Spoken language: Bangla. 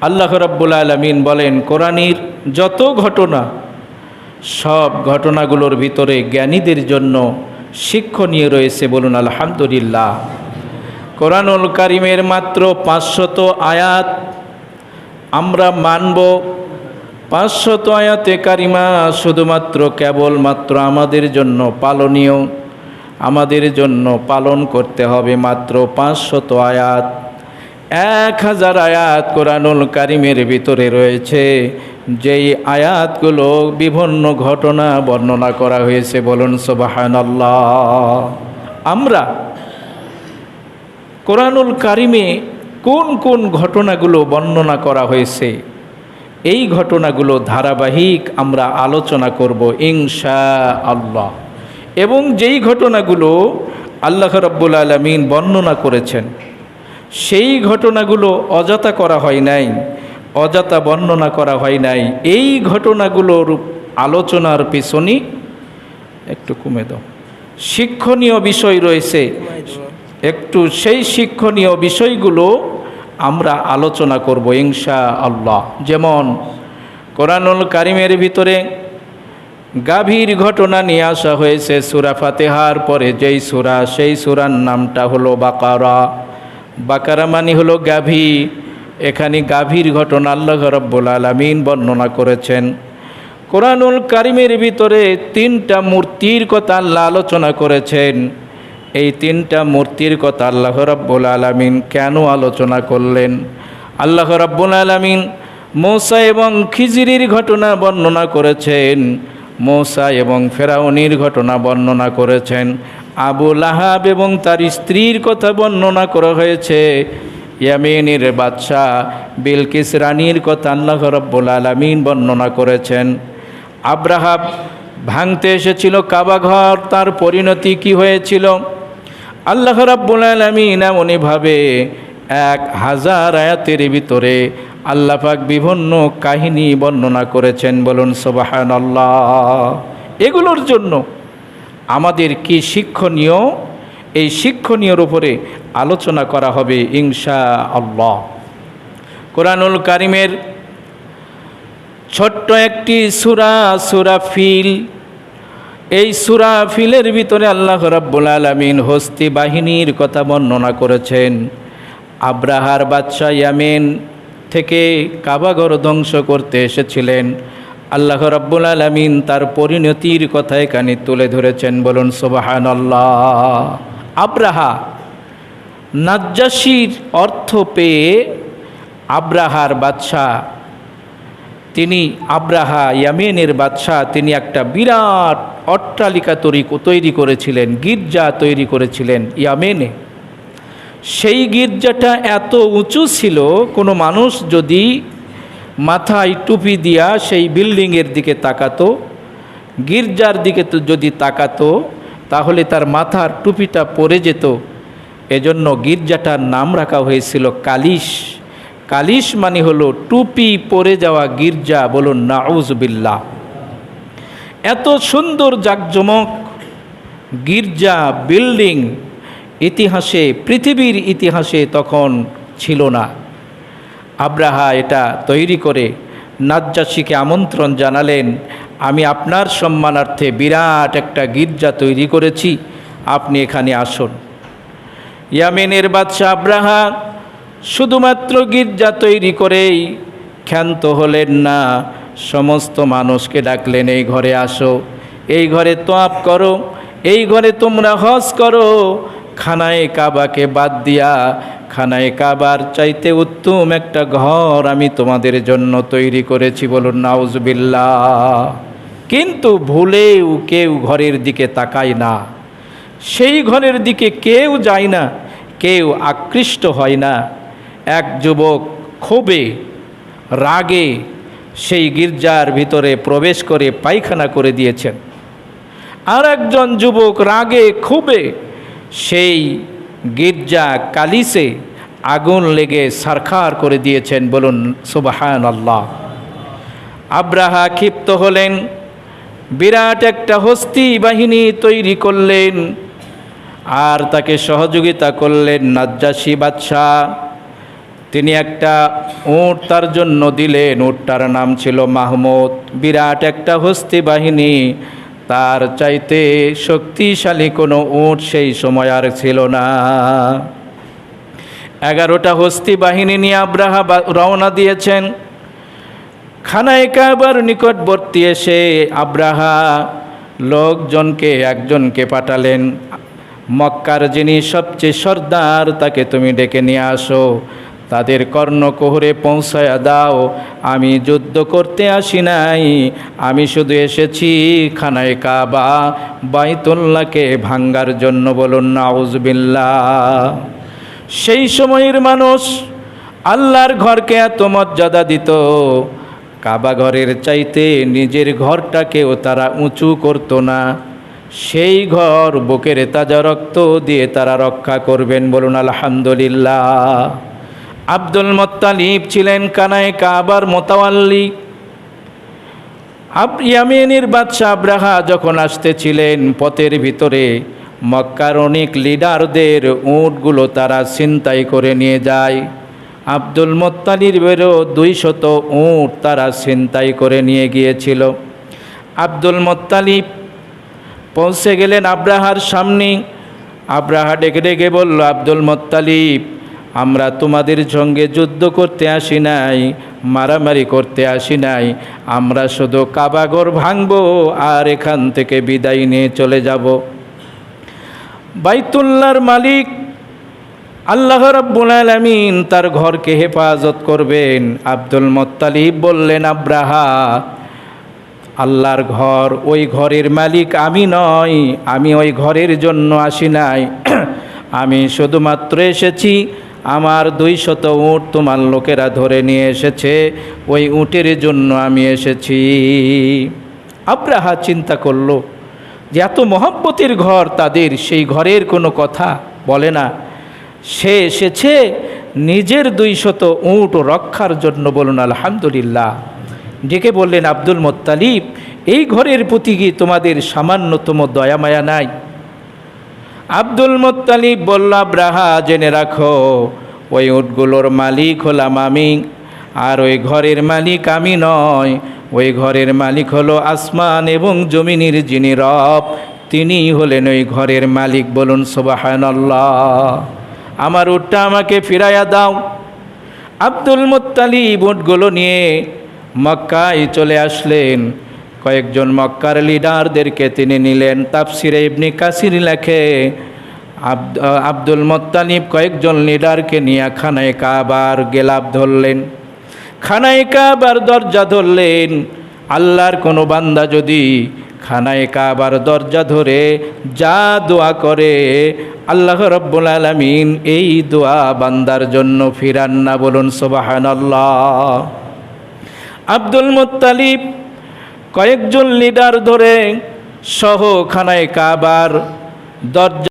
আল্লাহ রাব্বুল আলামিন বলেন, কোরআনের যত ঘটনা, সব ঘটনাগুলোর ভিতরে জ্ঞানীদের জন্য শিক্ষণীয় রয়েছে। বলুন আলহামদুলিল্লাহ। কোরআনুল কারীমের মাত্র 500 আয়াত আমরা মানব। 500 আয়াতে কারিমা শুধুমাত্র কেবলমাত্র আমাদের জন্য পালনীয়, আমাদের জন্য পালন করতে হবে মাত্র 500 আয়াত। 1000 আয়াত কোরআনুল কারীমের ভিতরে রয়েছে, যেই আয়াতগুলো বিভিন্ন ঘটনা বর্ণনা করা হয়েছে। বলুন সুবহানাল্লাহ। আমরা কোরআনুল কারীমে কোন কোন ঘটনাগুলো বর্ণনা করা হয়েছে, এই ঘটনাগুলো ধারাবাহিক আমরা আলোচনা করব ইনশাআল্লাহ। এবং যেই ঘটনাগুলো আল্লাহ রাব্বুল আলামিন বর্ণনা করেছেন, সেই ঘটনাগুলো অযথা করা হয় নাই, অযথা বর্ণনা করা হয় নাই। এই ঘটনাগুলোর আলোচনার পিছনে একটু কমে দাও, শিক্ষণীয় বিষয় রয়েছে। একটু সেই শিক্ষণীয় বিষয়গুলো আমরা আলোচনা করব ইনশাআল্লাহ। যেমন কোরআনুল কারীমের ভিতরে গাভীর ঘটনা নিয়ে আসা হয়েছে সূরা ফাতিহার পরে যেই সূরা, সেই সূরার নামটা হলো বাকারা। বাকারা মানে হলো গাভী। এখানে গাভীর ঘটনা আল্লাহ রাব্বুল আলামিন বর্ণনা করেছেন। কোরআনুল কারীমের ভিতরে 3টা মূর্তির কথা আল্লাহ আলোচনা করেছেন। এই 3টা মূর্তির কথা আল্লাহ রাব্বুল আলামিন কেন আলোচনা করলেন? আল্লাহ রাব্বুল আলামিন মূসা এবং খিজিরের ঘটনা বর্ণনা করেছেন, মূসা এবং ফেরাউনের ঘটনা বর্ণনা করেছেন, আবু লাহাব এবং তার স্ত্রীর কথা বর্ণনা করা হয়েছে, ইয়ামেনের বাদশাহ বিলকিস রানীর কথা আল্লাহ রাব্বুল আলামিন বর্ণনা করেছেন। আব্রাহা ভাঙতে এসেছিল কাবা ঘর, তার পরিণতি কি হয়েছিল? আল্লাহ রাব্বুল আলামিন এমনইভাবে 1000 আয়াতের ভিতরে আল্লাহ পাক বিভিন্ন কাহিনী বর্ণনা করেছেন। বলুন সুবহানাল্লাহ। এগুলোর জন্য আমাদের কি শিক্ষণীয়, এই শিক্ষণীয়র উপরে আলোচনা করা হবে ইনশাআল্লাহ। কোরআনুল কারীমের ছোট্ট একটি সূরা, সূরা ফিল। এই সূরা ফিলের ভিতরে আল্লাহ রাব্বুল আলামিন হস্তি বাহিনীর কথা বর্ণনা করেছেন। আব্রাহার বাদশা ইয়ামেন থেকে কাবাঘর ধ্বংস করতে এসেছিলেন। আল্লাহ রাব্বুল আলামিন তার পরিণতির কথা এখানে তুলে ধরেছেন। বলুন সুবহানাল্লাহ। আব্রাহা নাজ্জাশীর অর্থ পেয়ে আব্রাহার বাদশা, তিনি আব্রাহা ইয়ামেনের বাদশাহ, তিনি একটা বিরাট অট্টালিকা তৈরি করেছিলেন, গির্জা তৈরি করেছিলেন ইয়ামেনে। সেই গির্জাটা এত উঁচু ছিল, কোনো মানুষ যদি মাথায় টুপি দিয়া সেই বিল্ডিংয়ের দিকে তাকাতো, গির্জার দিকে যদি তাকাতো, তাহলে তার মাথার টুপিটা পড়ে যেত। এজন্য গির্জাটার নাম রাখা হয়েছিল কালিশ। কালিশ মানে হলো টুপি পরে যাওয়া গির্জা। বলুন নাউজুবিল্লাহ। এত সুন্দর জাকজমক গির্জা বিল্ডিং ইতিহাসে, পৃথিবীর ইতিহাসে তখন ছিল না। আব্রাহা এটা তৈরি করে নাজ্জাশীকে আমন্ত্রণ জানালেন, আমি আপনার সম্মানার্থে বিরাট একটা গির্জা তৈরি করেছি, আপনি এখানে আসুন। ইয়ামেনের বাদশা আব্রাহা শুধুমাত্র গির্জা তৈরি করেই ক্ষান্ত হলেন না, সমস্ত মানুষকে ডাকলেন, এই ঘরে আসো, এই ঘরে তোয়াফ করো, এই ঘরে তোমরা হজ করো। খানায়ে কাবাকে বাদ দিয়া খানায়ে কাবার চাইতে উত্তম একটা ঘর আমি তোমাদের জন্য তৈরি করেছি। বলুন নাউজুবিল্লাহ। কিন্তু ভুলেও কেউ ঘরের দিকে তাকায় না, সেই ঘরের দিকে কেউ যায় না, কেউ আকৃষ্ট হয় না। এক যুবক ক্ষোভে রাগে সেই গির্জার ভিতরে প্রবেশ করে পায়খানা করে দিয়েছেন। আর একজন যুবক রাগে ক্ষোভে সেই গির্জা কালিসে আগুন লেগে ছারখার করে দিয়েছেন। বলুন সুবহানাল্লাহ। আব্রাহা ক্ষিপ্ত হলেন, বিরাট একটা হস্তি বাহিনী তৈরি করলেন, আর তাকে সহযোগিতা করলেন নাজ্জাশী বাদশাহ। তিনি একটা উট তার জন্য দিলেন। উটটার নাম ছিল মাহমুদ। বিরাট একটা হস্তি বাহিনী, তার চাইতে শক্তিশালী কোনো উট সেই সময় আর ছিল না। 11টা হস্তি বাহিনী নিয়ে আব্রাহা রওনা দিয়েছেন। খানায়ে কাবার নিকটবর্তী এসে আব্রাহা লোকজনকে একজনকে পাঠালেন, মক্কার যিনি সবচেয়ে সর্দার তাকে তুমি ডেকে নিয়ে আসো, তাদের কর্ণকুহরে পৌঁছায়া দাও। আমি যুদ্ধ করতে আসি নাই, আমি শুধু এসেছি খানায়ে কাবা বাইতুল্লাহকে ভাঙ্গার জন্য। বলুন নাউজুবিল্লাহ। সেই সময়ের মানুষ আল্লাহর ঘরকে এত মর্যাদা দিত, কাবা ঘরের চাইতে নিজের ঘরটাকেও তারা উঁচু করত না। সেই ঘর বুকের তাজা রক্ত দিয়ে তারা রক্ষা করবেন। বলুন আলহামদুলিল্লাহ। আব্দুল মুত্তালিব ছিলেন খানায়ে কাবার মোতাওয়াল্লি। ইয়ামেনের বাদশা আব্রাহা যখন আসতেছিলেন, পথের ভিতরে মক্কার অনেক লিডারদের উটগুলো তারা ছিনতাই করে নিয়ে যায়। আব্দুল মুত্তালিবেরও 200 উট তারা ছিনতাই করে নিয়ে গিয়েছিল। আব্দুল মুত্তালিব পৌঁছে গেলেন আব্রাহার সামনে। আব্রাহা ডেকে ডেকে বলল, আব্দুল মুত্তালিব, আমরা তোমাদের সঙ্গে যুদ্ধ করতে আসি নাই, মারামারি করতে আসি নাই, আমরা শুধু কাবাঘর ভাঙব আর এখান থেকে বিদায় নিয়ে চলে যাব। বাইতুল্লাহর মালিক আল্লাহ রাব্বুল আলামিন তার ঘরকে হেফাজত করবেন। আব্দুল মুত্তালিব বললেন, আব্রাহা, আল্লাহর ঘর, ওই ঘরের মালিক আমি নই, আমি ওই ঘরের জন্য আসি নাই, আমি শুধুমাত্র এসেছি, আমার 200 উট তোমার লোকেরা ধরে নিয়ে এসেছে, ওই উটের জন্য আমি এসেছি। আব্রাহা চিন্তা করল যে এত মহব্বতের ঘর তাদের, সেই ঘরের কোনো কথা বলে না। সে এসেছে নিজের 200 উট রক্ষার জন্য। বলুন আলহামদুলিল্লাহ। ডেকে বললেন, আব্দুল মুত্তালিব, এই ঘরের প্রতি কি তোমাদের সামান্যতম দয়া মায়া নাই? আব্দুল মুত্তালিব বলল, আব্রাহা, জেনে রাখো, ওই উটগুলোর মালিক হলাম আমি, আর ওই ঘরের মালিক আমি নয়। ওই ঘরের মালিক হলো আসমান এবং জমিনের যিনি রব, তিনি হলেন ওই ঘরের মালিক। বলুন সুবহানাল্লাহ। আমার উটটা আমাকে ফিরাইয়া দাও। আব্দুল মুত্তালিব উটগুলো নিয়ে মক্কায় চলে আসলেন। কয়েকজন মক্কার লিডারদেরকে তিনি নিলেন। তাফসিরে ইবনে কাসির লেখে, আব্দুল মুত্তালিব কয়েকজন লিডারকে নিয়ে খানায়ে কাবার গেলাপ ধরলেন, খানায়ে কাবার দরজা ধরলেন। আল্লাহর কোনো বান্দা যদি খানায়ে কাবার দরজা ধরে যা দোয়া করে, আল্লাহ রাব্বুল আলামিন এই দোয়া বান্দার জন্য ফিরান না। বলুন সুবহানাল্লাহ। আব্দুল মুত্তালিব কয়েকজন লিডার ধরে সহ খানায়ে কাবার দরজা